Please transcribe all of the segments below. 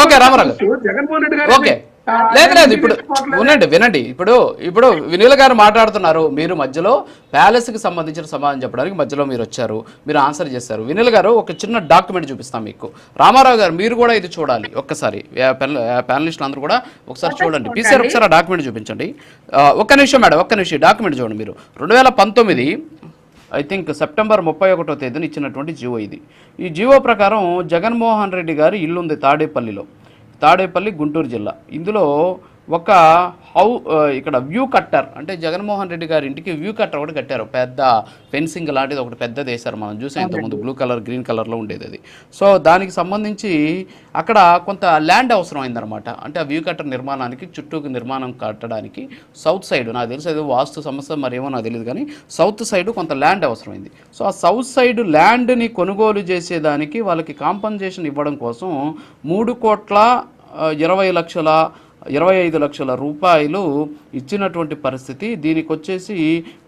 Okay Ramarao గారు, జగన్మోహన్ రెడ్డి గారు okay లేదు లేదు ఇప్పుడు వినండి వినండి ఇప్పుడు ఇప్పుడు వినీల్ గారు మాట్లాడుతున్నారు, మీరు మధ్యలో ప్యాలెస్ కి సంబంధించిన సమాధానం చెప్పడానికి మధ్యలో మీరు వచ్చారు, మీరు ఆన్సర్ చేశారు. వినీల్ గారు ఒక చిన్న డాక్యుమెంట్ చూపిస్తాం మీకు. రామారావు గారు మీరు కూడా ఇది చూడాలి ఒక్కసారి, ప్యానలిస్టులు అందరూ కూడా ఒకసారి చూడండి. పీసీఆర్ ఒకసారి ఆ డాక్యుమెంట్ చూపించండి. ఒక్క నిమిషం మేడం, ఒక్క నిమిషం డాక్యుమెంట్ చూడండి మీరు. 2019 ఐ థింక్ సెప్టెంబర్ 31వ తేదీన ఇచ్చినటువంటి జీవో ఇది. ఈ జీవో ప్రకారం జగన్మోహన్ రెడ్డి గారి ఇల్లు ఉంది తాడేపల్లిలో, తాడేపల్లి గుంటూరు జిల్లా. ఇందులో ఒక ఇక్కడ వ్యూ కట్టర్ అంటే జగన్మోహన్ రెడ్డి గారి ఇంటికి వ్యూ కట్టర్ ఒకటి కట్టారు, పెద్ద ఫెన్సింగ్ లాంటిది ఒకటి పెద్దది వేశారు. మనం చూసాం ఇంతకుముందు బ్లూ కలర్ గ్రీన్ కలర్లో ఉండేది అది. సో దానికి సంబంధించి అక్కడ కొంత ల్యాండ్ అవసరం అయిందనమాట. అంటే ఆ వ్యూ కట్టర్ నిర్మాణానికి చుట్టూకి నిర్మాణం కట్టడానికి సౌత్ సైడ్, నాకు తెలిసి ఏదో వాస్తు సమస్య మరేమో నాకు తెలియదు కానీ సౌత్ సైడ్ కొంత ల్యాండ్ అవసరమైంది. సో ఆ సౌత్ సైడ్ ల్యాండ్ని కొనుగోలు చేసేదానికి వాళ్ళకి కాంపన్సేషన్ ఇవ్వడం కోసం 3,25 లక్షల రూపాయలు ఇచ్చినటువంటి పరిస్థితి. దీనికి వచ్చేసి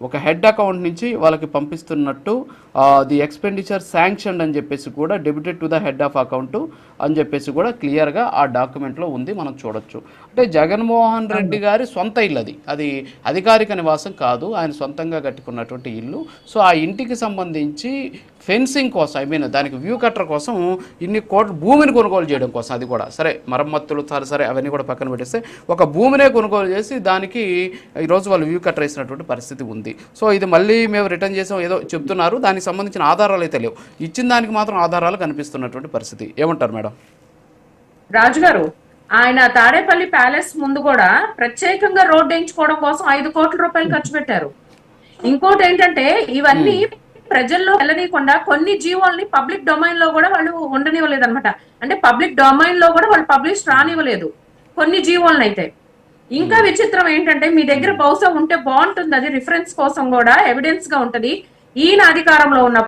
ఒక హెడ్ అకౌంట్ నుంచి వాళ్ళకి పంపిస్తున్నట్టు ది ఎక్స్పెండిచర్ శాంక్షన్ అని చెప్పేసి కూడా debited to the head of account అని చెప్పేసి కూడా క్లియర్గా ఆ డాక్యుమెంట్లో ఉంది, మనం చూడొచ్చు. అంటే జగన్మోహన్ రెడ్డి గారి సొంత ఇల్లు అది, అది అధికారిక నివాసం కాదు, ఆయన సొంతంగా కట్టుకున్నటువంటి ఇల్లు. సో ఆ ఇంటికి సంబంధించి ఫెన్సింగ్ కోసం, ఐ మీన్ దానికి వ్యూ కట్టర్ కోసం ఇన్ని కోట్ల భూమిని కొనుగోలు చేయడం కోసం, అది కూడా సరే మరమ్మతులు సరే అవన్నీ కూడా పక్కన పెట్టేస్తే ఒక భూమినే కొనుగోలు చేసి దానికి ఈరోజు వాళ్ళు వ్యూ కట్టర్ వేసినటువంటి పరిస్థితి ఉంది. సో ఇది మళ్ళీ మేము రిటర్న్ చేసాం ఏదో చెప్తున్నారు, దానికి సంబంధించిన ఆధారాలు అయితే లేవు, ఇచ్చిన దానికి మాత్రం ఆధారాలు కనిపిస్తున్నటువంటి పరిస్థితి. ఏమంటారు మేడం? రాజు గారు, ఆయన తాడేపల్లి ప్యాలెస్ ముందు కూడా ప్రత్యేకంగా రోడ్డు వేయించుకోవడం కోసం 5 కోట్ల రూపాయలు ఖర్చు పెట్టారు. ఇంకోటి ఏంటంటే ఇవన్నీ ప్రజల్లో వెళ్ళనీయకుండా కొన్ని జీవోల్ని పబ్లిక్ డొమైన్ లో కూడా వాళ్ళు ఉండనివ్వలేదు అనమాట. అంటే పబ్లిక్ డొమైన్ లో కూడా వాళ్ళు పబ్లిష్ రానివ్వలేదు కొన్ని జీవోలను అయితే. ఇంకా విచిత్రం ఏంటంటే మీ దగ్గర బహుశా ఉంటే బాగుంటుంది, అది రిఫరెన్స్ కోసం కూడా ఎవిడెన్స్ గా ఉంటది. ఈయన అధికారంలో ఉన్న